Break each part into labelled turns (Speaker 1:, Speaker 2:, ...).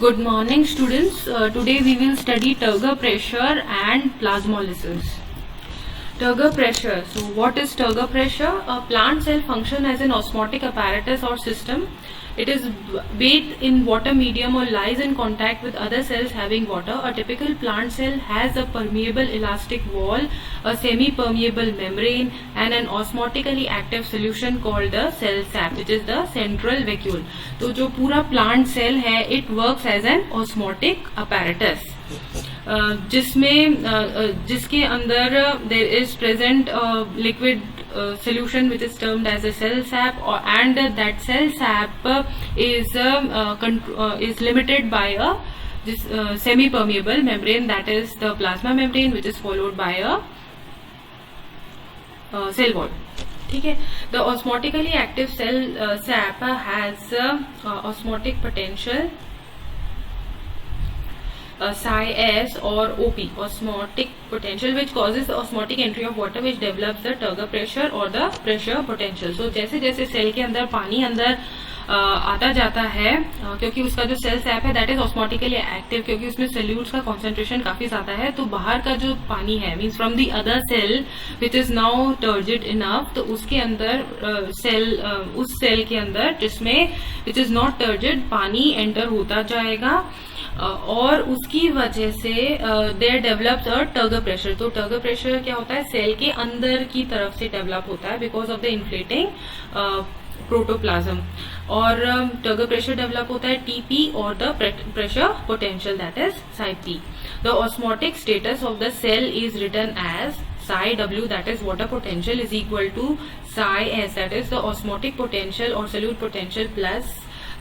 Speaker 1: Good morning, students. Today we will study turgor pressure and plasmolysis. Turgor pressure. So what is turgor pressure? A plant cell function as an osmotic apparatus or system. It is bathed in water medium or lies in contact with other cells having water. A typical plant cell has a permeable elastic wall, a semi-permeable membrane, and an osmotically active solution called the cell sap, which is the central vacuole. तो जो पूरा plant cell है, it works as an osmotic apparatus. जिसके अंदर there is present liquid solution which is termed as a cell sap, and that cell sap is limited by a semi-permeable membrane, that is the plasma membrane, which is followed by a cell wall. ठीक है. The osmotically active cell sap has osmotic potential psi S or OP, osmotic potential, which causes the osmotic entry of water, which develops the turgor pressure or the pressure potential. So जैसे जैसे cell के अंदर पानी अंदर आता जाता है, क्योंकि उसका जो सेल सैप है दैट इज ऑस्मोटिकली एक्टिव, क्योंकि उसमें सोल्यूट्स का कॉन्सेंट्रेशन काफी ज्यादा है, तो बाहर का जो पानी है means from the other cell which is now turgid enough, तो उसके अंदर उस सेल के अंदर जिसमें विच इज नॉट टर्जिड पानी एंटर होता जाएगा, और उसकी वजह से there develops a turgor pressure. तो टर्गर प्रेशर क्या होता है, सेल के अंदर की तरफ से डेवलप होता है because of the inflating protoplasm, और टर्गर प्रेशर डेवलप होता है टीपी और the pressure potential that is psi P. The osmotic status of the cell is written as psi W, that is water potential, is equal to psi S, that is the osmotic potential or solute potential, plus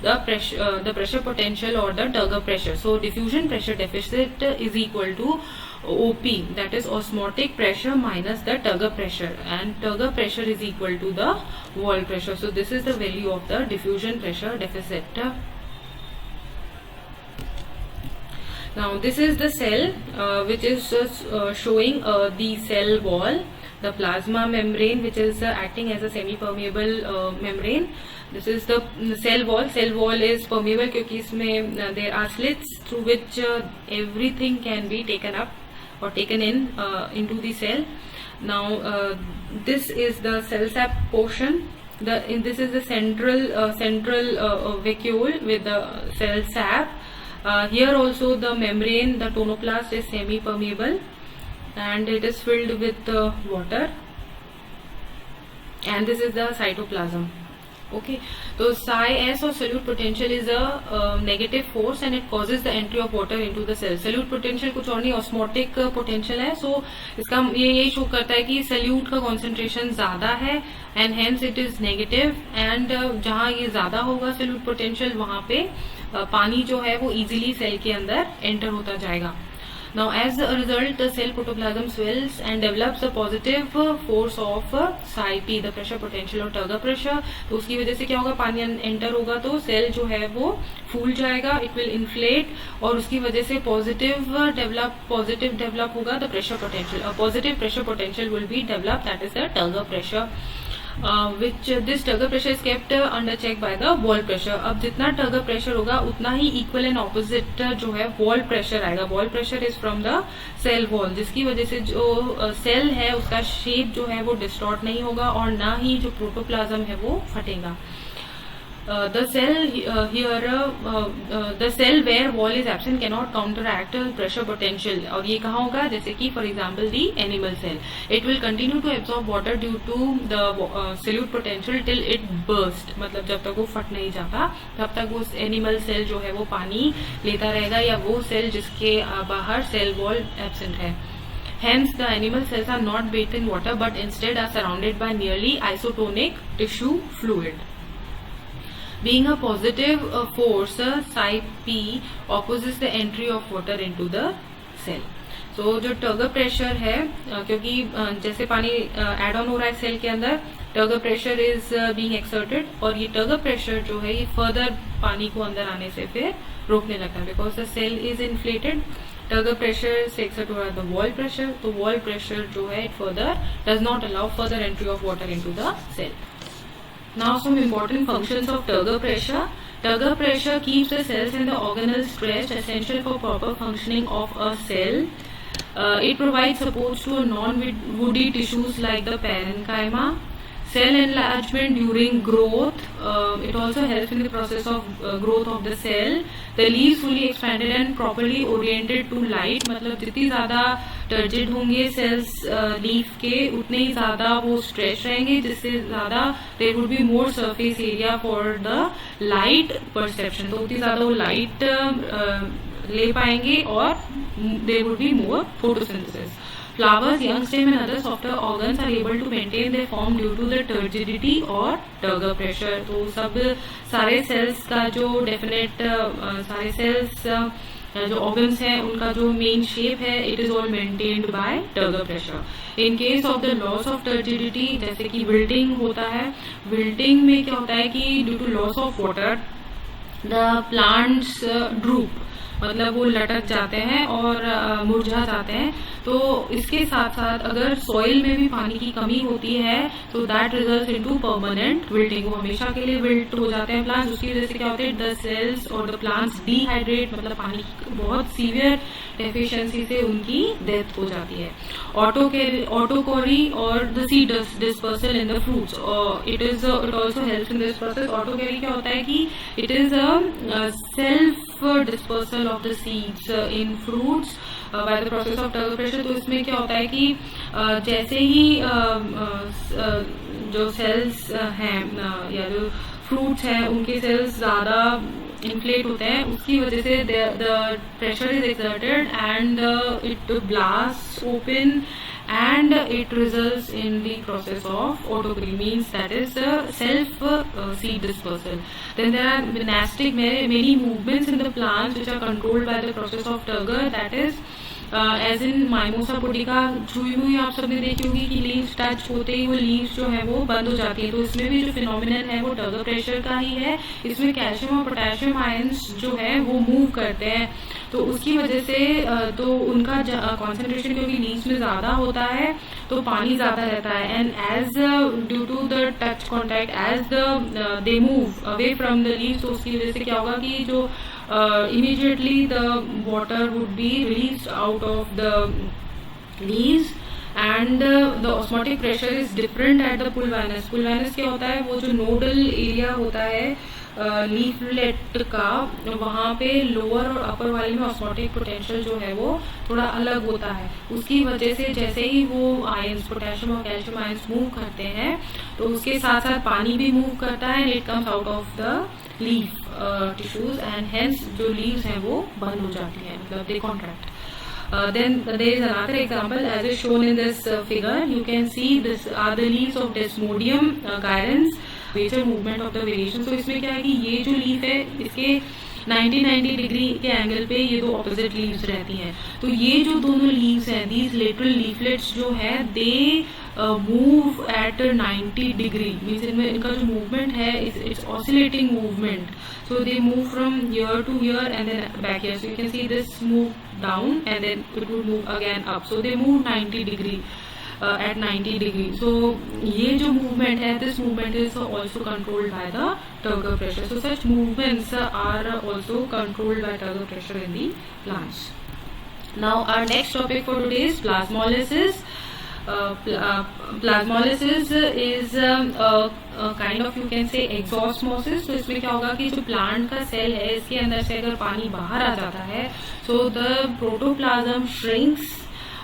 Speaker 1: the pressure potential or the turgor pressure. So diffusion pressure deficit is equal to OP, that is osmotic pressure minus the turgor pressure, and turgor pressure is equal to the wall pressure. So this is the value of the diffusion pressure deficit. Now this is the cell which is showing the cell wall, the plasma membrane which is acting as a semi-permeable membrane. This is the cell wall. Cell wall is permeable क्योंकि इसमें there are slits through which everything can be taken up or taken into the cell. Now this is the cell sap portion. This is the central vacuole with the cell sap. Here also the membrane, the tonoplast, is semi-permeable and it is filled with water, and this is the cytoplasm. Okay, so psi S or solute potential is a negative force and it causes the entry of water into the cell. Solute potential कुछ और नहीं, osmotic potential है. So इसका ये यही show करता है कि solute का concentration ज्यादा है and hence it is negative, and जहाँ ये ज्यादा होगा solute potential वहाँ पे पानी जो है वो easily सेल के अंदर enter होता जाएगा. Now as a result the cell protoplasm swells and develops a positive force of psi p, the pressure potential और turgor pressure. तो उसकी वजह से क्या होगा, पानी एंटर होगा तो सेल जो है वो फूल जाएगा, इट विल इन्फ्लेट, और उसकी वजह से पॉजिटिव डेवलप होगा the pressure potential. A positive pressure potential will be develop, that is the turgor pressure. which this turgor pressure is kept under check by the wall pressure. अब जितना turgor pressure होगा उतना ही equal and opposite जो है wall pressure आएगा. Wall pressure is from the cell wall, जिसकी वजह से जो cell है उसका shape जो है वो distort नहीं होगा और ना ही जो protoplasm है वो फटेगा. The cell where wall is absent cannot counteract pressure potential. और ये कहाँ होगा, जैसे कि for example the animal cell, it will continue to absorb water due to the solute potential till it burst. मतलब जब तक वो फट नहीं जाता तब तक वो animal cell जो है वो पानी लेता रहेगा, या वो cell जिसके बाहर cell wall absent है. Hence the animal cells are not bathed in water but instead are surrounded by nearly isotonic tissue fluid. Being a positive force, psi p opposes the entry of water into the cell. So जो turgor pressure है, क्योंकि जैसे पानी add on हो रहा है cell के अंदर, turgor pressure is being exerted, और ये turgor pressure जो है ये फर्दर पानी को अंदर आने से फिर रोकने लगता है because the cell is inflated. Turgor pressure से exert हो रहा है the wall pressure, तो wall pressure जो है it further does not allow further entry of water into the cell. Now some important functions of turgor pressure. Turgor pressure keeps the cells and the organelles stressed, essential for proper functioning of a cell. It provides support to non-woody tissues like the parenchyma. Cell enlargement during growth. It also helps in the process of growth of the cell. The leaves fully expanded and properly oriented to light. मतलब जितनी ज़्यादा turgid होंगे cells leaf के, उतने ही ज़्यादा वो stretch रहेंगे, जिससे ज़्यादा there would be more surface area for the light perception. तो उतनी ज़्यादा वो light ले पाएंगे और there would be more photosynthesis. Flowers, young stem and other softer organs are able to maintain their form due to the turgidity और Turgor pressure. तो सब सारे cells का जो definite सारे cells जो organs हैं उनका जो main shape है, it is all maintained by Turgor pressure. In case of the loss of turgidity, जैसे कि wilting होता है, wilting में क्या होता है कि due to loss of water the plants droop, मतलब वो लटक जाते हैं और मुरझा जाते हैं. तो इसके साथ साथ अगर सॉइल में भी पानी की कमी होती है तो that results into permanent wilting. वो हमेशा के लिए विल्ट हो जाते हैं प्लांट्स. उसकी वजह से क्या होता है, द सेल्स और द प्लांट्स डिहाइड्रेट, मतलब पानी की बहुत सीवियर डेफिशिएंसी से उनकी डेथ हो जाती है. ऑटोकोरी और the seed dispersal in the fruits, it also helps in this process. Autochory क्या होता है कि it is a self dispersal of the seeds in fruits by the process of Turgor pressure. तो इसमें क्या होता है कि जैसे ही जो सेल्स हैं या जो फ्रूट्स हैं उनके सेल्स ज़्यादा इन्फ्लेट होते हैं, उसकी वजह से the pressure is exerted and it blast open and it results in the process of autocory, means that is self seed dispersal. Then there are many movements in the plants which are controlled by the process of Turgor, that is as in Mimosa pudica छुई हुई आप सबने देखी होगी कि leaves touch होते ही वो leaves जो है वो बंद हो जाती है. तो इसमें भी जो फिनोमिनन है वो Turgor प्रेशर का ही है. इसमें कैल्शियम और पोटेशियम आयंस जो है वो मूव करते हैं, तो उसकी वजह से तो उनका कॉन्सेंट्रेशन क्योंकि लीव्स में ज्यादा होता है तो पानी ज्यादा रहता है. And as due to the touch contact as they move away from the leaves, तो उसकी वजह से क्या होगा कि जो immediately the water would be released out of the leaves and the osmotic pressure is different at the pulvinus. Pulvinus क्या होता है, वो जो nodal area होता है लीफलेट का, वहाँ पे लोअर और अपर वाले में ऑस्मोटिक पोटेंशियल जो है वो थोड़ा अलग होता है. उसकी वजह से जैसे ही वो आयंस पोटेशियम और कैल्शियम आयंस मूव करते हैं तो उसके साथ साथ पानी भी मूव करता है and it comes out of the leaf tissues and hence जो लीव्स हैं वो बंद हो जाती है, मतलब दे contract. Then there is another example as is shown in this figure. You can see this are the leaves of Desmodium gyrans, major movement of the variation. So इसमें क्या है कि ये जो लीफ है इसके 90 डिग्री के एंगल पे ये दो ऑपोजिट लीव्स रहती हैं. तो ये जो दोनों लीव्स हैं, दीज लेटरल लीफलेट्स जो है they move at 90 degree, means इनमें इनका जो मूवमेंट है it's oscillating movement. So they move from here to here and then back here. So you can see this move down and then it will move again up. So they move 90 degree at 90 degree. So ये जो movement है, this movement is also controlled by the Turgor pressure. So such movements are also controlled by Turgor pressure in the plants. Now our next topic for today is plasmolysis. Plasmolysis is a kind of you can say exosmosis. तो इसमें क्या होगा कि जो plant का cell है इसके अंदर से अगर पानी बाहर आ जाता है so the protoplasm shrinks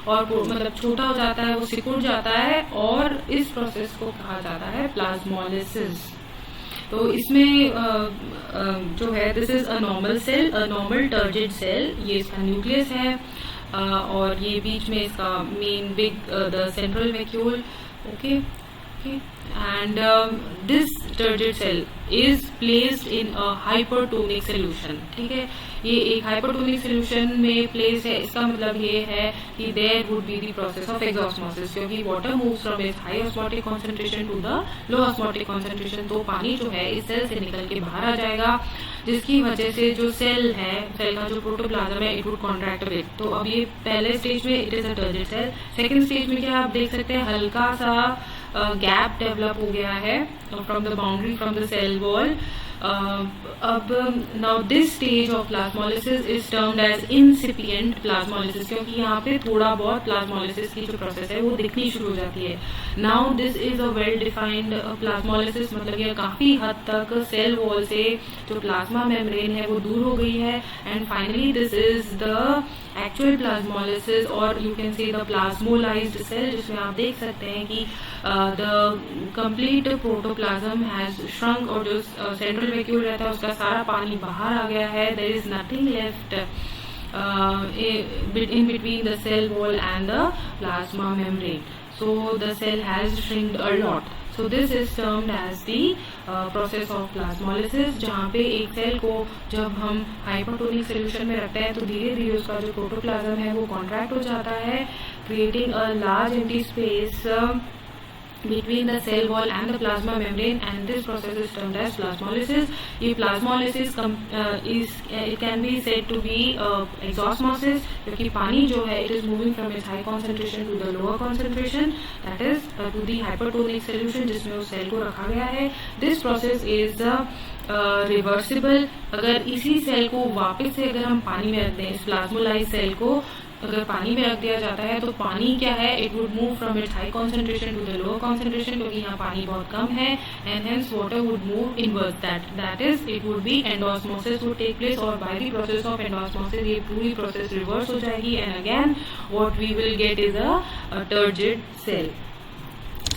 Speaker 1: और मतलब छोटा हो जाता है, वो सिकुड़ जाता है और इस प्रोसेस को कहा जाता है प्लाज्मोलिसिस. तो इसमें जो है this is a normal cell, a normal turgid cell. ये इसका न्यूक्लियस है और ये बीच में इसका main big the central vacuole. Okay and this turgid cell is placed in a hypertonic solution. ठीक है, ये एक hypertonic solution में place है. इसका मतलब ये है कि there would be the process of exosmosis, क्योंकि water moves from its high osmotic concentration to the low osmotic concentration. तो पानी जो है इस सेल से निकल के बाहर आ जाएगा, जिसकी वजह से जो सेल है, सेल का जो प्रोटोप्लाज्म है, it would contract a bit. तो अब ये पहले स्टेज में it is a turgid cell. Second stage में क्या आप देख सकते हैं, हल्का सा गैप डेवलप हो गया है from the boundary from the cell wall. अब now this stage of plasmolysis is termed as incipient plasmolysis, क्योंकि यहाँ पे थोड़ा बहुत प्लाज्मोलिसिस की जो प्रोसेस है वो दिखनी शुरू हो जाती है. Now this is a well defined plasmolysis, मतलब ये काफी हद तक सेल वॉल से जो प्लाज्मा मेम्ब्रेन है वो दूर हो गई है. And finally this is the actual plasmolysis, और you can see the plasmolysed cell, जिसमें आप देख सकते हैं कि the complete protoplasm has shrunk, और जो सेंट्रल वैक्यूल रहता है उसका सारा पानी बाहर आ गया है. There is nothing left in between the cell wall and the plasma membrane. So the cell has shrinked a lot. So this is termed as the process of plasmolysis, जहाँ पे एक सेल को जब हम हाइपोटोनिक सोल्यूशन में रखते हैं तो धीरे धीरे उसका जो प्रोटोप्लाज्म है वो कॉन्ट्रैक्ट हो जाता है, creating a large empty space between the cell wall and the plasma membrane, and this process is termed as plasmolysis. ये plasmolysis it can be said to be exosmosis, क्योंकि पानी जो है it is moving from its high concentration to the lower concentration, that is to the hypertonic solution जिसमें उस cell को रखा गया है. This process is reversible. अगर इसी सेल को वापस से अगर हम पानी में रख दें, इस प्लाज्मोलाइज सेल को अगर पानी में रख दिया जाता है तो पानी क्या है, it would move from its high concentration to the lower concentration, क्योंकि यहाँ पानी बहुत कम है, and hence water would move inverse. That is it would be endosmosis would take place, और by the process of endosmosis ये पूरी process reverse हो जाएगी, and again what we will get is a turgid cell.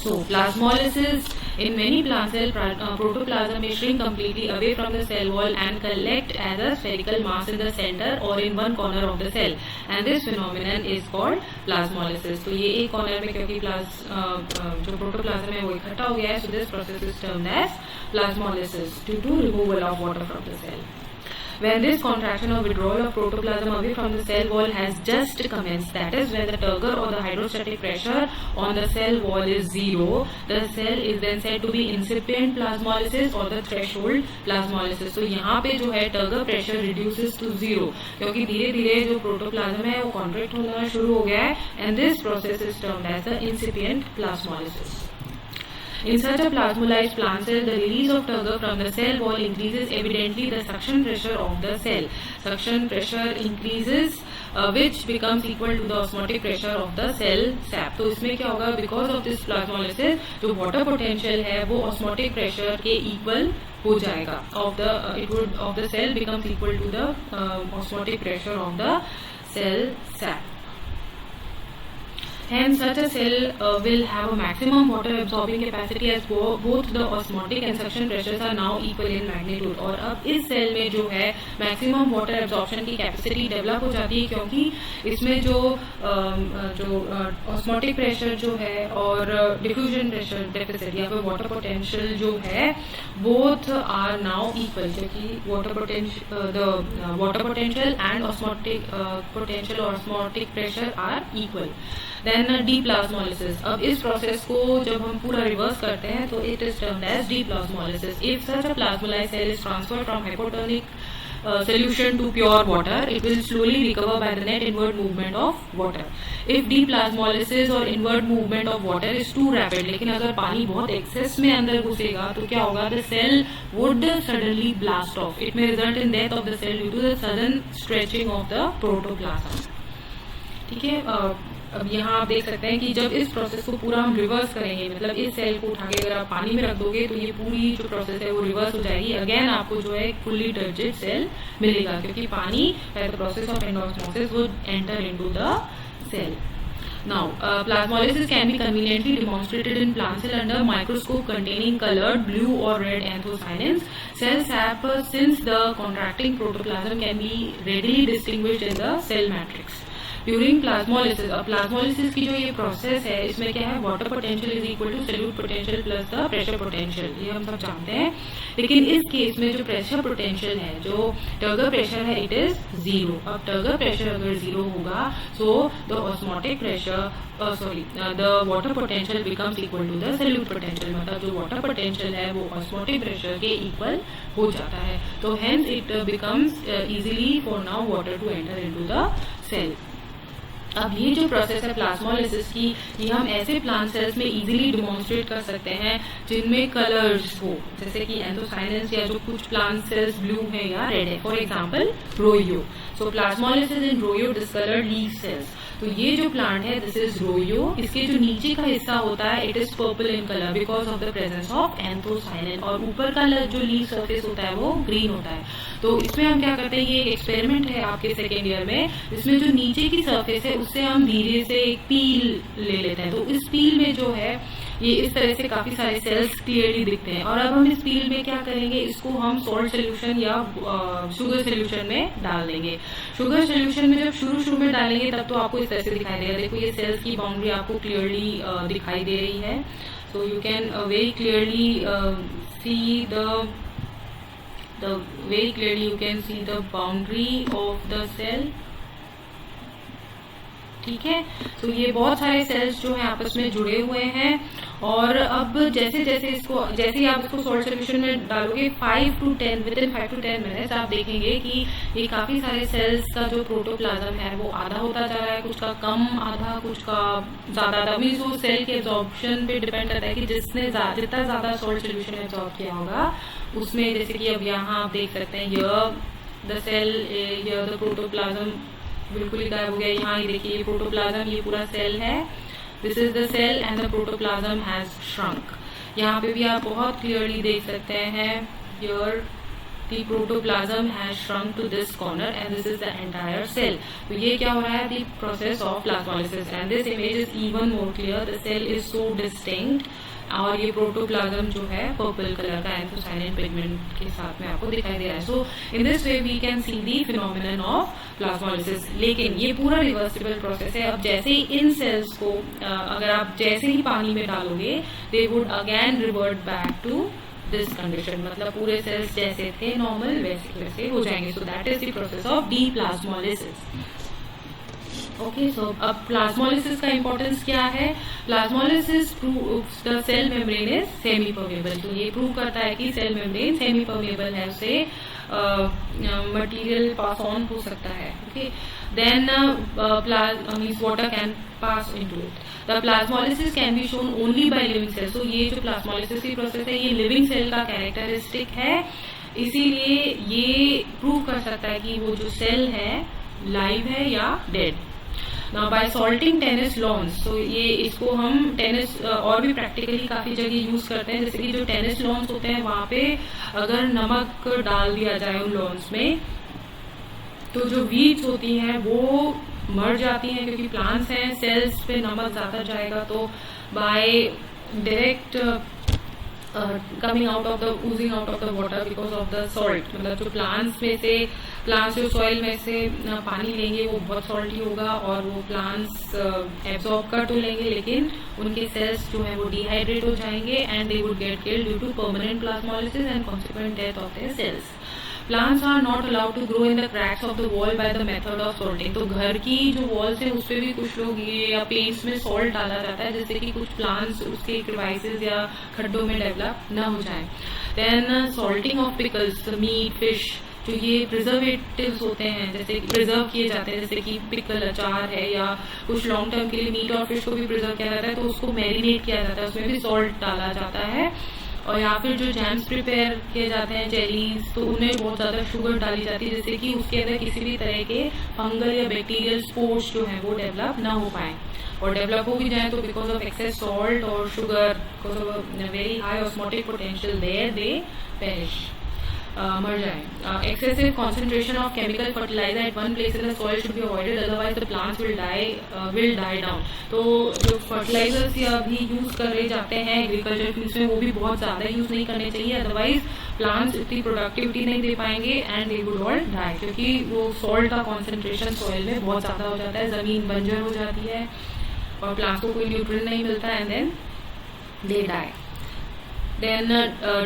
Speaker 1: So plasmolysis in many plant cell protoplasm may shrink completely away from the cell wall and collect as a spherical mass in the center or in one corner of the cell, and this phenomenon is called plasmolysis. तो ये एक corner में क्योंकि जो protoplasm है वो इकट्ठा हो गया है, so this process is termed as plasmolysis due to removal of water from the cell. When this contraction or withdrawal of protoplasm away from the cell wall has just commenced, that is when the turgor or the hydrostatic pressure on the cell wall is zero, the cell is then said to be incipient plasmolysis or the threshold plasmolysis. So यहाँ पे जो है turgor pressure reduces to zero, क्योंकि धीरे धीरे जो protoplasm है वो कॉन्ट्रैक्ट होना शुरू हो गया है, and this process is termed as the incipient plasmolysis. In such a plasmolized plant cell, the release of turgor from the cell wall increases evidently the suction pressure of the cell. Suction pressure increases, which becomes equal to the osmotic pressure of the cell sap. तो इसमें क्या होगा, because of this plasmolysis, जो water potential है वो osmotic pressure के equal हो जाएगा. Of the cell becomes equal to the osmotic pressure of the cell sap. Hence, such a cell will have a maximum water absorbing capacity as both the osmotic and suction pressures are now equal in magnitude. और अब इस cell में जो है maximum water absorption की capacity develop हो जाती है, क्योंकि इसमें जो osmotic pressure जो है और diffusion pressure deficit या फिर water potential जो है both are now equal, क्योंकि the water potential and osmotic potential or osmotic pressure are equal. Then deplasmolysis. अब इस प्रोसेस को जब हम पूरा रिवर्स करते हैं तो it is termed as deplasmolysis. If such a plasmolized cell is transferred from hypotonic solution to pure water, it will slowly recover by the net inward movement of water. If deplasmolysis or inward movement of water is too rapid, लेकिन अगर पानी बहुत access में अंदर घुसेगा तो क्या होगा, the cell would suddenly blast off. It may result in death of the cell due to the sudden stretching of the protoplasm. ठीक है. अब यहाँ आप देख सकते हैं कि जब इस प्रोसेस को पूरा हम रिवर्स करेंगे, मतलब इस सेल को उठा के अगर आप पानी में रख दोगे तो ये पूरी जो प्रोसेस है वो रिवर्स हो जाएगी. अगेन आपको जो है फुल्ली टर्जिड सेल मिलेगा, क्योंकि पानी by the process of endosmosis would enter into the cell. Now, plasmolysis can be conveniently demonstrated in plant cell under microscope containing colored blue or red anthocyanins. Cell sap, since the contracting protoplasm can be readily distinguished in the cell matrix. During plasmolysis, अब plasmolysis की जो ये process है इसमें क्या है, water potential is equal to solute potential plus the pressure potential, ये हम सब जानते हैं. लेकिन इस केस में जो प्रेशर पोटेंशियल है, जो टर्गर प्रेशर है, इट इज जीरो. अब टर्गर प्रेशर अगर जीरो होगा so the osmotic pressure the water potential becomes equal to the solute potential, मतलब जो वाटर पोटेंशियल है वो ऑस्मोटिक प्रेशर के इक्वल हो जाता है. तो hence it becomes easily for now water to enter into the cell. अब ये जो प्रोसेस है प्लाज्मोलाइसिस की, ये हम ऐसे प्लांट सेल्स में इजीली डिमॉन्स्ट्रेट कर सकते हैं जिनमें कलर्स हो, जैसे कि एंथोसाइनेंस या जो कुछ प्लांट सेल्स ब्लू है या रेड है, for example Rhoeo. So plasmolysis in Rhoeo discoloured leaf cells. तो ये जो प्लांट है दिस इज रोयो, इसके जो नीचे का हिस्सा होता है it is purple in colour because of the presence of anthocyanin, और ऊपर का जो लीफ सरफेस होता है वो ग्रीन होता है। तो इसमें हम क्या करते हैं, ये एक एक्सपेरिमेंट है आपके सेकेंड ईयर में, इसमें जो नीचे की सरफेस है उससे हम धीरे से एक पील ले लेते हैं। तो इस पील में जो है ये इस तरह से काफी सारे सेल्स क्लियरली दिखते हैं, और अब हम इस पील में क्या करेंगे, इसको हम सॉल्ट सोल्यूशन या शुगर सोल्यूशन में डाल देंगे। शुगर सोल्यूशन में जब शुरू में डालेंगे तब तो आपको इस तरह से दिखाई देगा। देखो ये सेल्स की बाउंड्री आपको क्लियरली दिखाई दे रही है। So you can very clearly see very clearly you can see the boundary of the cell। ठीक है, तो ये बहुत सारे सेल्स जो है आपस में जुड़े हुए हैं, और अब जैसे ही आप इसको सॉल्ट सोल्यूशन में डालोगे 5 to 10 मिनट्स आप देखेंगे कि ये काफी सारे सेल्स का जो प्रोटोप्लाज्म है वो आधा होता जा रहा है, कुछ का कम आधा, कुछ का ज्यादा। मीन्स वो सेल के एब्जॉर्प्शन पे डिपेंड करता है कि जिसने जितना ज्यादा सॉल्ट सोल्यूशन में एब्जॉर्ब किया होगा उसमें। जैसे कि अब यहाँ आप देख सकते हैं द सेल, द प्रोटोप्लाज्म बिल्कुल ही गायब हो गया। यहाँ ये देखिए ये प्रोटोप्लाज्म, ये पूरा सेल है, this is the cell and the protoplasm has shrunk. यहाँ पे भी आप बहुत क्लियरली देख सकते हैं here the protoplasm has shrunk to this corner and this is the entire cell. तो ये क्या हो रहा है, the process of plasmolysis, and this image is even more clear, the cell is so distinct, और ये प्रोटोप्लाज्म जो है पर्पल कलर का एंथोसाइनिन पिगमेंट के साथ में आपको दिखाई दे रहा है। So in this way we can see the phenomenon of plasmolysis. लेकिन ये पूरा रिवर्सिबल प्रोसेस है। अब जैसे ही इन सेल्स को अगर आप जैसे ही पानी में डालोगे they would again revert back to this condition, मतलब पूरे सेल्स जैसे थे नॉर्मल वैसे वैसे हो जाएंगे। So that is the process of deplasmolysis. Okay, so अब प्लाज्मोलाइसिस का इंपॉर्टेंस क्या है। Plasmolysis proves the cell membrane is semipermeable. तो ये प्रूव करता है कि सेल मेम्ब्रेन सेमी परमेबल है, उसे मटेरियल पास ऑन हो सकता है। Okay, then water can pass into it. The plasmolysis can be shown only by living cell. तो ये जो प्लाज्मोलाइसिस की प्रोसेस है ये लिविंग सेल का कैरेक्टरिस्टिक है, इसीलिए ये प्रूव कर सकता है कि वो जो सेल है लाइव है या dead. Now by salting tennis lawns, तो ये इसको हम टेनिस और भी प्रैक्टिकली काफी जगह यूज करते हैं, जैसे कि जो टेनिस लॉन्स होते हैं वहां पे अगर नमक डाल दिया जाए उन लॉन्स में तो जो वीड्स होती हैं वो मर जाती हैं, क्योंकि प्लांट्स हैं, सेल्स पे नमक ज्यादा जाएगा। तो by direct coming out of the oozing out of the water because of the salt, मतलब जो प्लांट्स जो सॉइल में से पानी लेंगे वो बहुत सॉल्टी होगा और वो प्लांट्स एब्जॉर्ब कर तो लेंगे लेकिन उनके सेल्स जो है वो डिहाइड्रेट हो जाएंगे and they would get killed due to permanent plasmolysis and consequent death of their cells. Plants are not allowed to grow in the cracks of the wall by the method of salting। तो घर की जो walls है उस पर भी कुछ लोग ये या पेंट्स में सॉल्ट डाला जाता है जिससे कि कुछ प्लांट्स उसके क्रिवाइसेस या खड्डों में डेवलप न हो जाए। Then salting of pickles, meat, fish, जो ये प्रिजर्वेटिव्स होते हैं जैसे प्रिजर्व किए जाते हैं, जैसे कि पिकल अचार है या कुछ लॉन्ग टर्म के लिए मीट और फिश को भी प्रिजर्व किया जाता है तो उसको मैरिनेट किया जाता है, उसमें भी सॉल्ट डाला जाता है। और या फिर जो जैम्स प्रिपेयर किए जाते हैं जेलीज, तो उन्हें बहुत ज्यादा शुगर डाली जाती है जिससे कि उसके अंदर किसी भी तरह के फंगल या बैक्टीरियल स्पोर्स जो है वो डेवलप ना हो पाए, और डेवलप हो भी जाए तो बिकॉज ऑफ एक्सेस सॉल्ट और sugar, because of very high osmotic potential there they perish, मर जाए। Excessive concentration of chemical fertilizer at one place in the soil should be avoided, otherwise the plants will die down. तो जो fertilisers या भी use करे जाते हैं agriculture fields में वो भी बहुत ज्यादा यूज नहीं करने चाहिए, अदरवाइज प्लांट्स इतनी प्रोडक्टिविटी नहीं दे पाएंगे and they would all die, क्योंकि वो सॉल्ट का कॉन्सेंट्रेशन सॉइल में बहुत ज्यादा हो जाता है, जमीन बंजर हो जाती है और प्लांट्स को कोई न्यूट्रिएंट नहीं मिलता and then they die. Then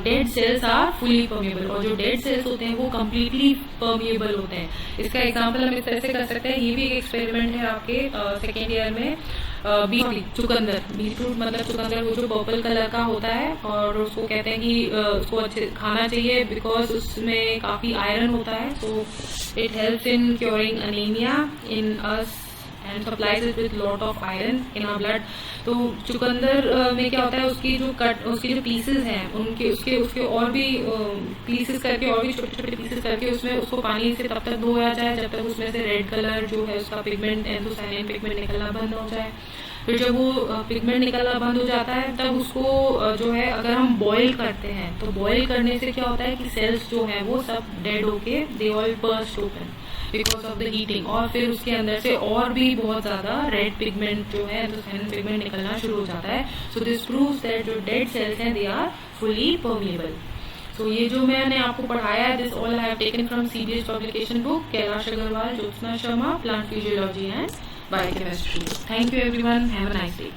Speaker 1: dead cells are fully permeable, और जो डेड सेल्स होते हैं वो कम्प्लीटली परमेबल होते हैं। इसका एग्जांपल हम इस तरह से कर सकते हैं, ये भी एक एक्सपेरिमेंट है आपके सेकेंड ईयर में। चुकंदर, बीटरूट मतलब चुकंदर वो जो पर्पल कलर का होता है और उसको कहते हैं कि उसको अच्छे खाना चाहिए बिकॉज उसमें काफी आयरन होता है, so it helps in curing anaemia in us and supplies it with lot of iron in our blood. तो चुकंदर में क्या होता है, उसकी जो पीसेस हैं उनके उसके और भी पीसेस करके, और भी छोटे छोटे पीसेस करके उसमें उसको पानी से तब तक धोया जाए जब तक उसमें से रेड कलर जो है उसका पिगमेंट, एंथोसायनिन पिगमेंट निकलना बंद हो जाए। फिर जब वो पिगमेंट निकलना बंद हो जाता है तब उसको जो है अगर हम बॉईल करते हैं तो बॉईल करने से क्या होता है कि सेल्स जो है वो सब डेड होके they all burst open because of the heating, और फिर उसके अंदर से और भी बहुत ज्यादा रेड पिगमेंट जो है एंथोसायनिन पिगमेंट निकलना शुरू हो जाता है। सो दिस प्रूव्स दैट जो डेड सेल्स हैं they are fully permeable. So ये जो मैंने आपको पढ़ाया है, this all I have taken from CBH publication book, Kailash Agarwal, Jyotsna Sharma, plant physiology and biochemistry. Thank you everyone, have a nice day.